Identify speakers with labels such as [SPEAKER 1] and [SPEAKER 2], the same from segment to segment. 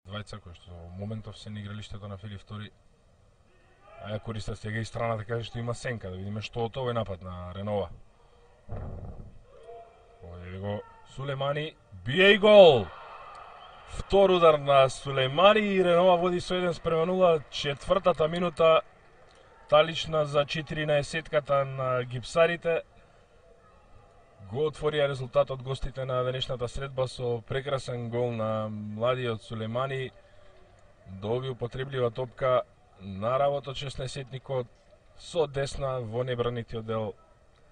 [SPEAKER 1] двајца кои што во моментов се на игралиштето на Филип II. А ја користат сега и страната каде што има сенка, да видиме што од овој напад на Ренова. Овде го Сулеймани, бие и гол! Втор удар на Сулеймани и Ренова води со 1:0, четвртата минута, талична за 14-ката на гипсарите. Го отворија резултатот гостите на денешната средба со прекрасен гол на младиот Сулеймани. Доби употреблива топка на работот 16-никот со десна во небранитиот дел.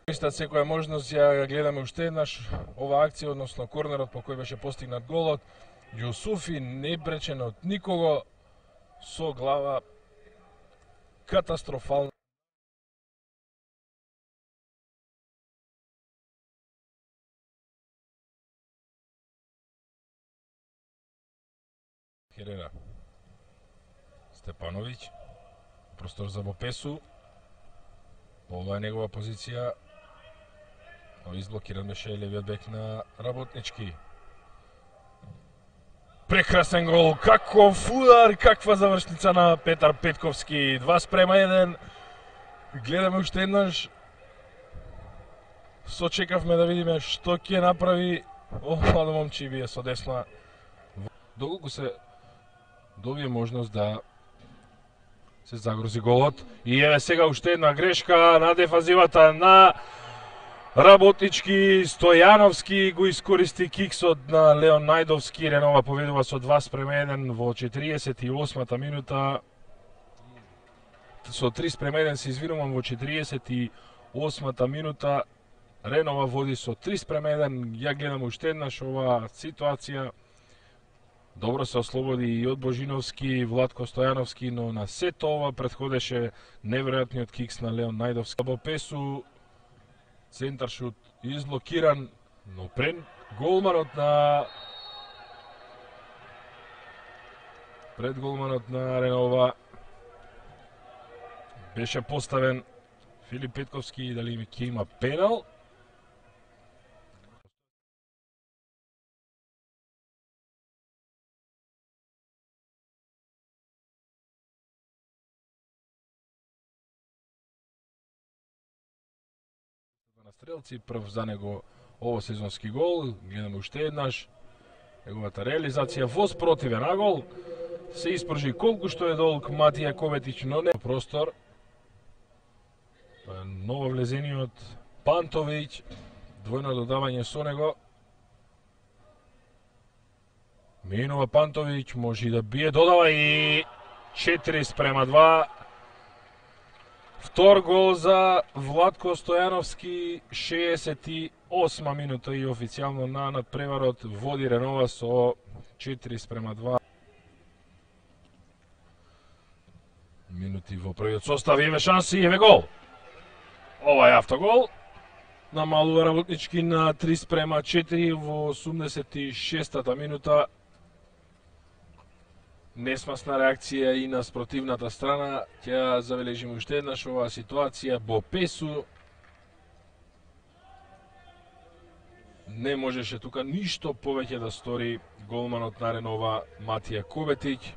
[SPEAKER 1] Користат секоја можност, ја гледаме уште еднаш ова акција, односно корнерот по кој беше постигнат голот. Јусуфи не бречен од никого, со глава катастрофално. Херера. Степановиќ. Простор за Бопесу. Ова е негова позиција. Но изблокиран беше левиот бек на Работнички. Прекрасен гол, каков удар, каква завршница на Петар Петковски. 2:1. Гледаме уште еднаш. Сочекавме да видиме што ќе направи ова момче, бие со десна. Доколку се добие можност да се загрози голот. И еве сега уште една грешка на дефазивата на Работнички. Стојановски го искористи киксот на Леон Најдовски. Ренова победува со 2:1 во 48-та минута. Со 3:1 се извинувам, во 48-та минута. Ренова води со 3:1. Ја гледам уште еднаш оваа ситуација. Добро се ослободи и од Божиновски, Владко Стојановски, но на сето ова предходеше неверојатниот кикс на Леон Најдовски. Бопесу, центар шут изблокиран, но пред голманот на Ренова беше поставен Филип Петковски, дали ќе има пенал. На стрелци, прв за него ово сезонски гол. Гледаме уште еднаш неговата реализација во спротивен агол. Се испржи колку што е долг Матија Коветич, но не простор. Ново влезениот Пантовиќ, двојно додавање со него. Минува Пантовиќ, може и да бие, додава и 4:2. Втор гол за Владко Стојановски, 68 минута и официјално на надпреварот води Ренова со 4:2. Минути во првиот состав, еве шанси, еве гол. Ова е автогол. Намалува Работнички на 3:4 во 86-та минута. Несмасна реакција и на спротивната страна. Ќе забележиме уште еднаш оваа ситуација. Бопесу не можеше тука ништо повеќе да стори голманот на Ренова Матија Коветич.